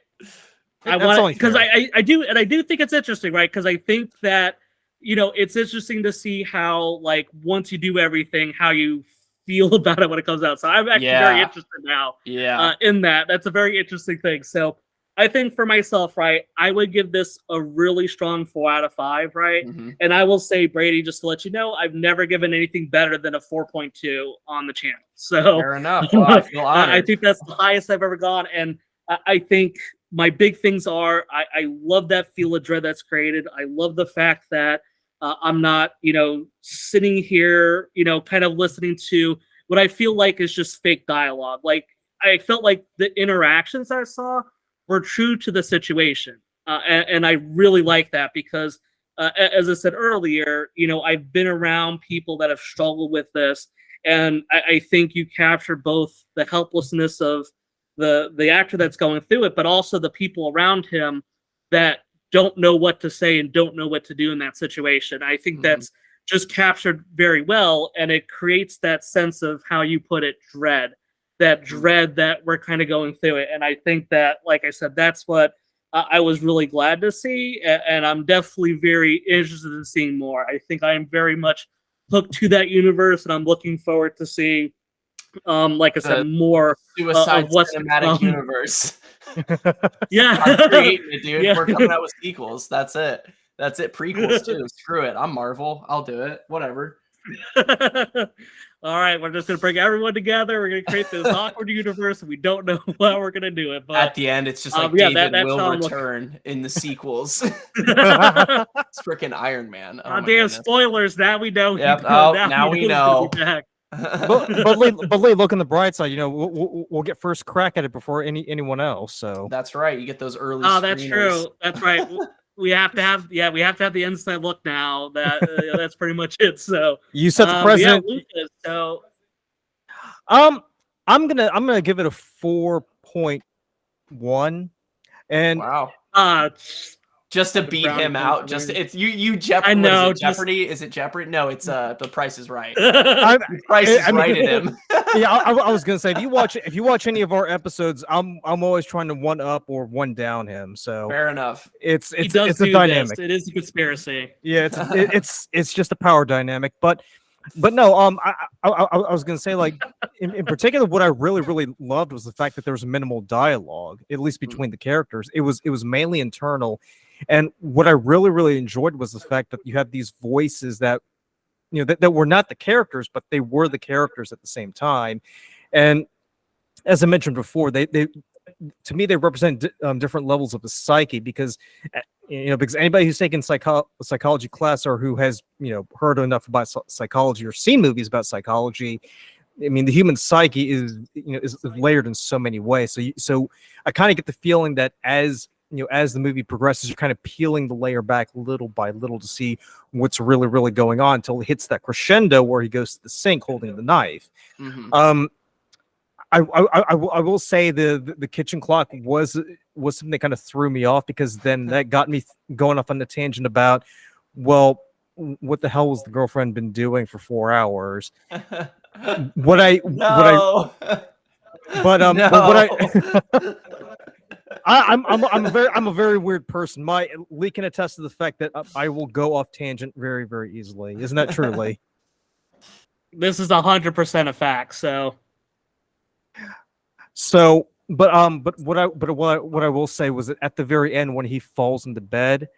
I want, because I do think it's interesting, right? Because I think that it's interesting to see how, like, once you do everything, how you feel about it when it comes out. So I'm actually very interested now. Yeah. In that, that's a very interesting thing. So I think for myself, right, I would give this a really strong 4 out of 5, right? Mm-hmm. And I will say, Brady, just to let you know, I've never given anything better than a 4.2 on the channel. So Fair enough. Well, I feel I honored. think that's the highest I've ever gone. And I think my big things are I love that feel of dread that's created. I love the fact that I'm not, sitting here, kind of listening to what I feel like is just fake dialogue. Like, I felt like the interactions I saw were true to the situation. And I really like that because, as I said earlier, I've been around people that have struggled with this. And I think you capture both the helplessness of the actor that's going through it, but also the people around him that don't know what to say and don't know what to do in that situation. I think that's just captured very well, and it creates that sense of how you put it, dread. That dread that we're kind of going through it. And I think that, like I said, that's what I was really glad to see. And I'm definitely very interested in seeing more. I think I am very much hooked to that universe, and I'm looking forward to see, like I said, more Suicide of what's Cinematic Universe. Yeah. I'm creating it, dude. Yeah. We're coming out with sequels. That's it. That's it. Prequels, too. Screw it. I'm Marvel. I'll do it. Whatever. All right, we're just gonna bring everyone together. We're gonna create this awkward universe, and we don't know how we're gonna do it. But at the end, it's just like yeah, David that's will how I'm return in the sequels. It's freaking Iron Man. Oh, my damn goodness. spoilers! Now we know. Yep. Now we he's know. gonna be back. but Lee, look on the bright side. We'll get first crack at it before anyone else. So that's right. You get those early. Oh, that's screeners. true. That's right. We have to have the inside look now. That's pretty much it. So you set the president. Yeah, Lucas, so I'm gonna give it a 4.1, and wow. Just to beat him out. Just it's you Jeopardy. I know. Jeopardy? Is it Jeopardy? No, it's The Price is Right. The Price is right at him. Yeah, I was gonna say if you watch any of our episodes, I'm always trying to one up or one down him. So fair enough. It's a dynamic. It is a conspiracy. Yeah, it's just a power dynamic. But no, I was gonna say, like, in particular, what I really loved was the fact that there was minimal dialogue, at least between the characters. It was mainly internal. And what I really enjoyed was the fact that you had these voices that, that were not the characters, but they were the characters at the same time. And as I mentioned before, they to me, they represent different levels of the psyche because, because anybody who's taken psychology class or who has, heard enough about psychology or seen movies about psychology, I mean, the human psyche is layered in so many ways. So I kind of get the feeling that as the movie progresses, you're kind of peeling the layer back little by little to see what's really going on until it hits that crescendo where he goes to the sink holding the knife. I will say the kitchen clock was something that kind of threw me off because then that got me going off on the tangent about, well, what the hell was the girlfriend been doing for 4 hours? I'm a very weird person. Lee can attest to the fact that I will go off tangent very easily. Isn't that true, Lee? This is 100% a fact. But what I will say was that at the very end when he falls into bed,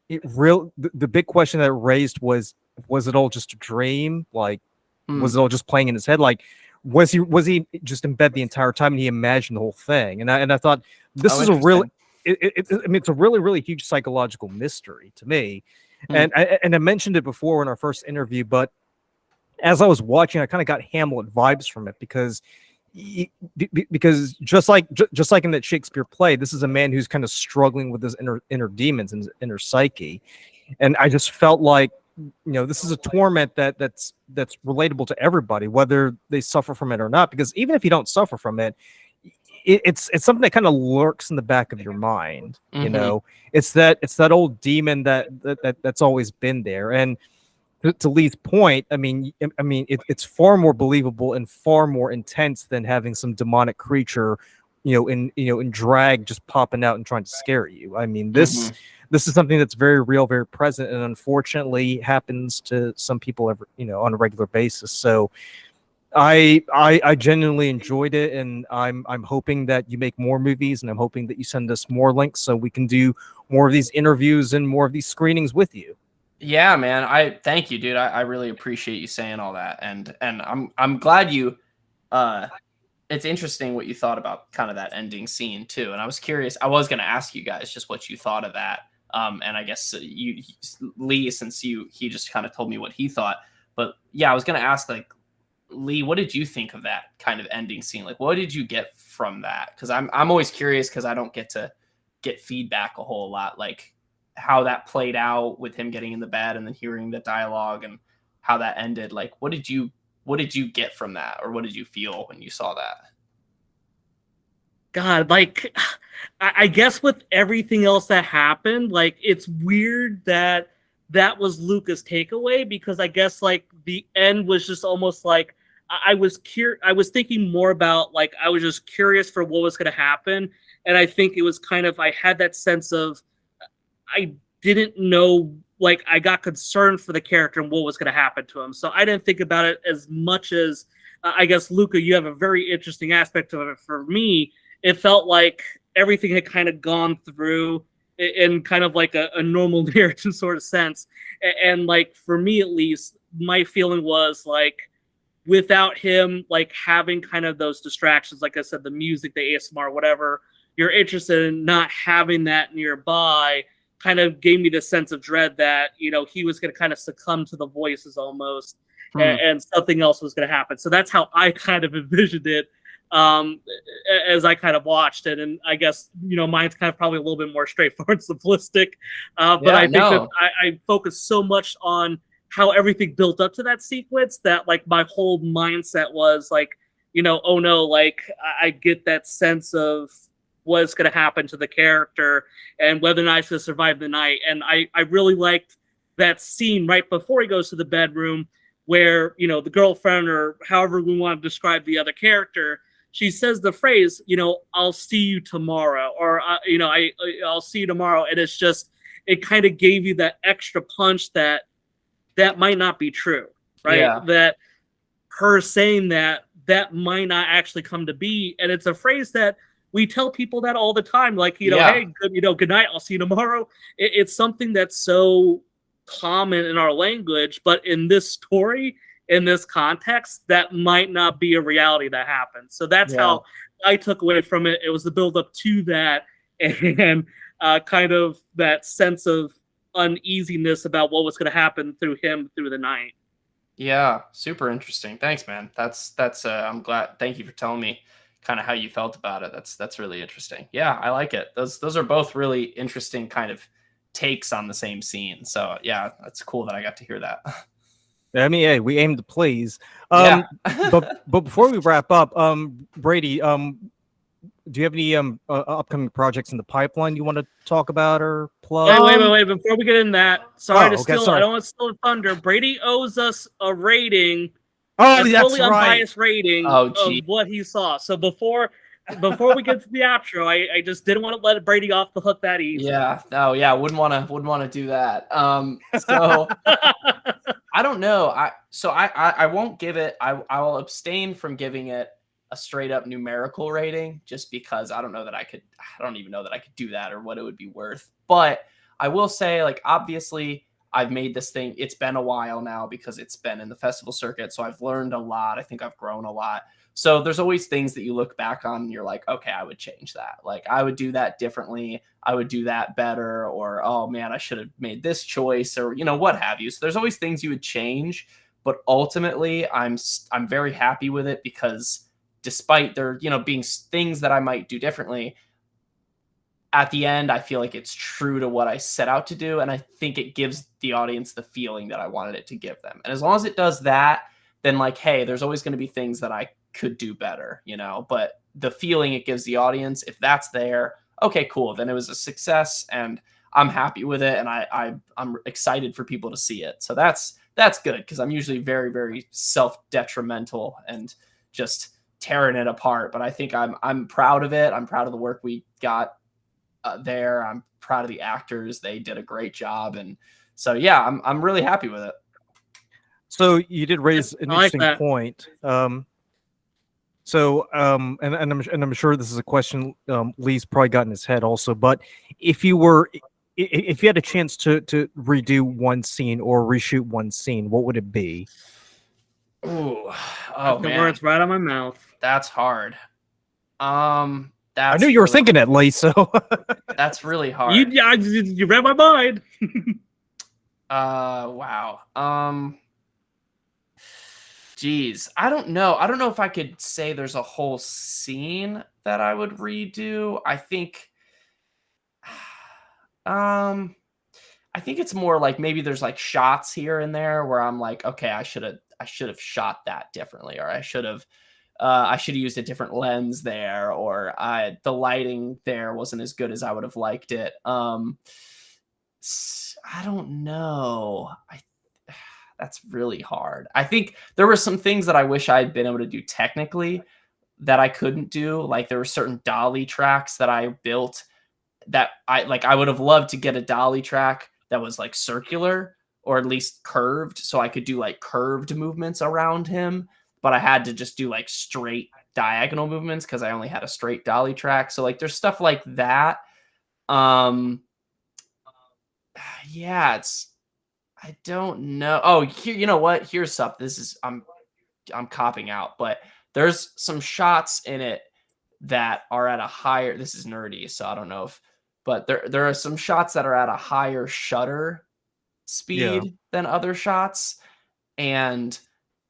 the big question that it raised was it all just a dream? Like, was it all just playing in his head? Like, was he just in bed the entire time and he imagined the whole thing? And I thought this is it's a really huge psychological mystery to me. And I mentioned it before in our first interview, but as I was watching, I kind of got Hamlet vibes from it because just like in that Shakespeare play, this is a man who's kind of struggling with his inner demons and his inner psyche, and I just felt like this is a torment that's relatable to everybody, whether they suffer from it or not. Because even if you don't suffer from it, it's something that kind of lurks in the back of your mind. It's that old demon that's always been there. And to Lee's point, I mean, it's far more believable and far more intense than having some demonic creature, in drag just popping out and trying to scare you. I mean, this is something that's very real, very present, and unfortunately happens to some people on a regular basis. So I genuinely enjoyed it, and I'm hoping that you make more movies, and I'm hoping that you send us more links so we can do more of these interviews and more of these screenings with you. Yeah, man. I thank you, dude. I really appreciate you saying all that. And I'm glad you it's interesting what you thought about kind of that ending scene too. And I was curious. I was going to ask you guys just what you thought of that. And I guess Lee, since he just kind of told me what he thought. But yeah, I was going to ask, like, Lee, what did you think of that kind of ending scene? Like, what did you get from that? Because I'm always curious because I don't get to get feedback a whole lot, like how that played out with him getting in the bed and then hearing the dialogue and how that ended. Like, what did you get from that, or what did you feel when you saw that? God, like, I guess with everything else that happened, like, it's weird that that was Luca's takeaway, because I guess like the end was just almost like I was thinking more about, like, I was just curious for what was going to happen, and I think it was kind of, I had that sense of, I didn't know, like, I got concerned for the character and what was going to happen to him. So I didn't think about it as much as, I guess, Luca, you have a very interesting aspect of it. For me, it felt like everything had kind of gone through in kind of like a normal narrative sort of sense. And like, for me at least, my feeling was like, without him like having kind of those distractions, like I said, the music, the ASMR, whatever, you're interested in not having that nearby, kind of gave me the sense of dread that, you know, he was going to kind of succumb to the voices almost, Hmm. and something else was going to happen. So that's how I kind of envisioned it, um, as I kind of watched it. And I guess, you know, mine's kind of probably a little bit more straightforward, simplistic. But Yeah, I think that no. I focused so much on how everything built up to that sequence that like my whole mindset was like, you know, oh no, like I get that sense of what's going to happen to the character and whether or not he's going to survive the night. And I really liked that scene right before he goes to the bedroom where, you know, the girlfriend, or however we want to describe the other character, she says the phrase, you know, I'll see you tomorrow, or, you know, I'll see you tomorrow. And it's just, it kind of gave you that extra punch that that might not be true, right? Yeah. That her saying that that might not actually come to be. And it's a phrase that we tell people that all the time, like, you know, Yeah. hey, good, you know, good night, I'll see you tomorrow. It's something that's so common in our language, but in this story, in this context, that might not be a reality that happens. So that's Yeah. how I took away from it. It was the build up to that, and kind of that sense of uneasiness about what was going to happen through him through the night. Yeah, super interesting. Thanks, man. That's I'm glad. Thank you for telling me kind of how you felt about it. That's really interesting. Yeah, I like it. Those are both really interesting kind of takes on the same scene. So, yeah, that's cool that I got to hear that. I mean, hey, we aim to please. Yeah. But before we wrap up, Brady, do you have any upcoming projects in the pipeline you want to talk about or plug? Wait. Before we get in that, sorry Oh, to okay, steal, I sorry. don't want to steal thunder. Brady owes us a rating, Oh, a that's totally right. unbiased rating Oh, of gee. what he saw. So before we get to the outro, I just didn't want to let Brady off the hook that easy. Yeah. Oh, yeah. Wouldn't want to do that. So I don't know. I won't give it. I will abstain from giving it a straight up numerical rating just because I don't know that I could. I don't even know that I could do that or what it would be worth. But I will say, like, obviously, I've made this thing. It's been a while now because it's been in the festival circuit, so I've learned a lot. I think I've grown a lot. So there's always things that you look back on and you're like, okay, I would change that. Like, I would do that differently. I would do that better, or oh man, I should have made this choice, or you know, what have you. So there's always things you would change, but ultimately I'm very happy with it because despite there, you know, being things that I might do differently, at the end I feel like it's true to what I set out to do, and I think it gives the audience the feeling that I wanted it to give them. And as long as it does that, then like, hey, there's always going to be things that I could do better, you know, but the feeling it gives the audience, if that's there, okay, cool, then it was a success and I'm happy with it, and I'm excited for people to see it. So that's good because I'm usually very, very self-detrimental and just tearing it apart. But I think I'm proud of it. I'm proud of the work we got there. I'm proud of the actors. They did a great job. And so, yeah, I'm really happy with it. So you did raise an I like interesting that. point. And I'm sure this is a question Lee's probably got in his head also. But if you had a chance to redo one scene or reshoot one scene, what would it be? Ooh, oh Put the man, words right on my mouth. that's hard. I That's knew you were really, thinking it, Lee. So that's really hard. You read my mind. Wow. Geez, I don't know. I don't know if I could say there's a whole scene that I would redo. Um, I think it's more like maybe there's like shots here and there where I'm like, okay, I should have shot that differently, or I should have used a different lens there, or the lighting there wasn't as good as I would have liked it. I don't know. That's really hard. I think there were some things that I wish I had been able to do technically that I couldn't do. Like there were certain dolly tracks that I built that I would have loved to get a dolly track that was like circular or at least curved so I could do like curved movements around him, but I had to just do like straight diagonal movements because I only had a straight dolly track. So like there's stuff like that. Yeah, I don't know. Oh, here, you know what? Here's something. I'm copping out, but there's some shots in it that are at a higher. This is nerdy, so I don't know but there are some shots that are at a higher shutter speed than other shots, and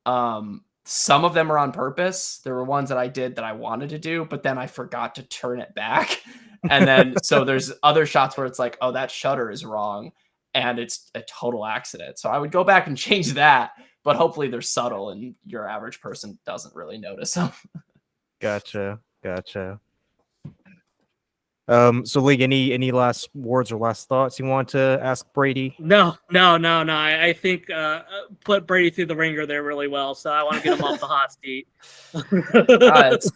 some of them are on purpose. There were ones that I did that I wanted to do, but then I forgot to turn it back, and then so there's other shots where it's like, oh, that shutter is wrong. And it's a total accident. So I would go back and change that, but hopefully they're subtle and your average person doesn't really notice them. Gotcha. So Lee, any last words or last thoughts you want to ask Brady? No. I think put Brady through the ringer there really well. So I want to get him off the hot seat.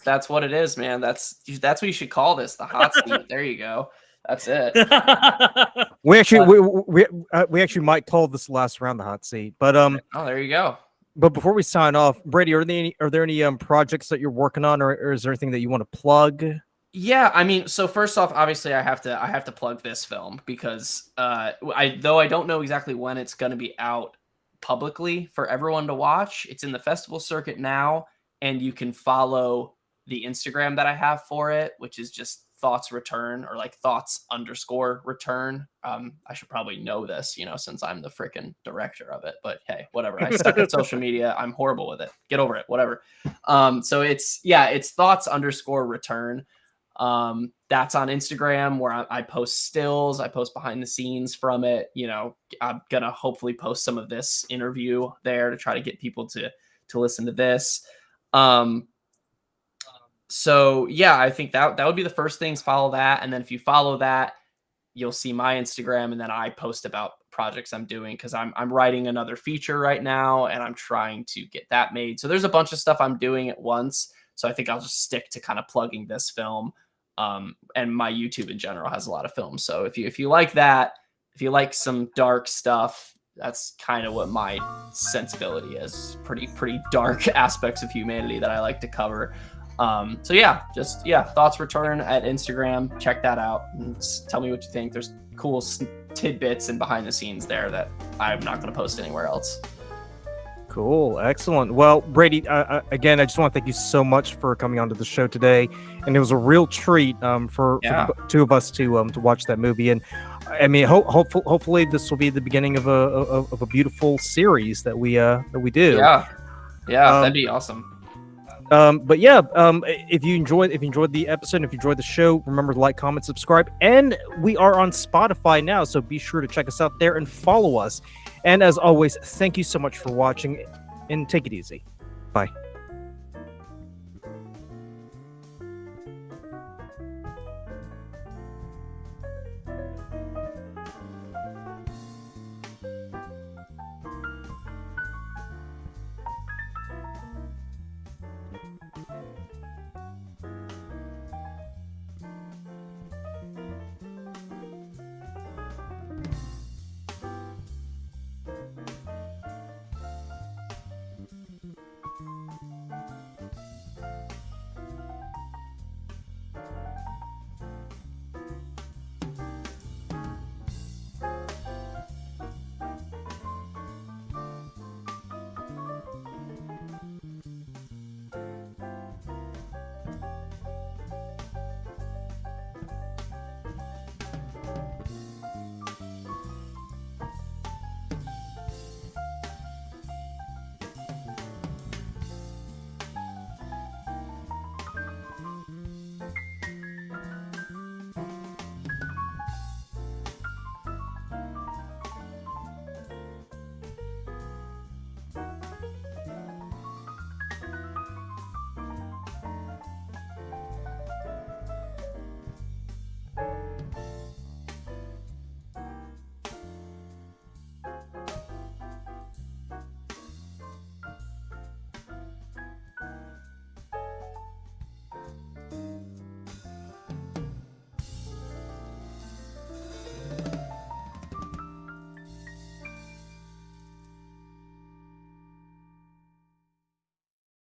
That's what it is, man. That's what you should call this, the hot seat. There you go. That's it. We actually might call this last round the hot seat, but oh, there you go. But before we sign off, Brady, are there any projects that you're working on, or is there anything that you want to plug? Yeah, I mean, so first off, obviously, I have to plug this film because I don't know exactly when it's going to be out publicly for everyone to watch. It's in the festival circuit now, and you can follow the Instagram that I have for it, which is just thoughts return or like thoughts_return. I should probably know this, since I'm the freaking director of it, but hey, whatever. I suck at social media. I'm horrible with it. Get over it. Whatever. So it's thoughts_return. That's on Instagram where I post stills. I post behind the scenes from it. I'm going to hopefully post some of this interview there to try to get people to listen to this. So yeah, I think that would be the first things. Follow that. And then if you follow that, you'll see my Instagram. And then I post about projects I'm doing because I'm writing another feature right now and I'm trying to get that made. So there's a bunch of stuff I'm doing at once. So I think I'll just stick to kind of plugging this film. And my YouTube in general has a lot of films. So if you like that, if you like some dark stuff, that's kind of what my sensibility is. Pretty dark aspects of humanity that I like to cover. So thoughts return at Instagram. Check that out and tell me what you think. There's cool tidbits and behind the scenes there that I'm not going to post anywhere else. Cool, excellent. Well, Brady, again, I just want to thank you so much for coming onto the show today, and it was a real treat for the two of us to watch that movie. And I mean, hopefully this will be the beginning of a beautiful series that we do. Yeah, that'd be awesome. But yeah, if you enjoyed the episode, if you enjoyed the show, remember to like, comment, subscribe, and we are on Spotify now, so be sure to check us out there and follow us. And as always, thank you so much for watching, and take it easy. Bye.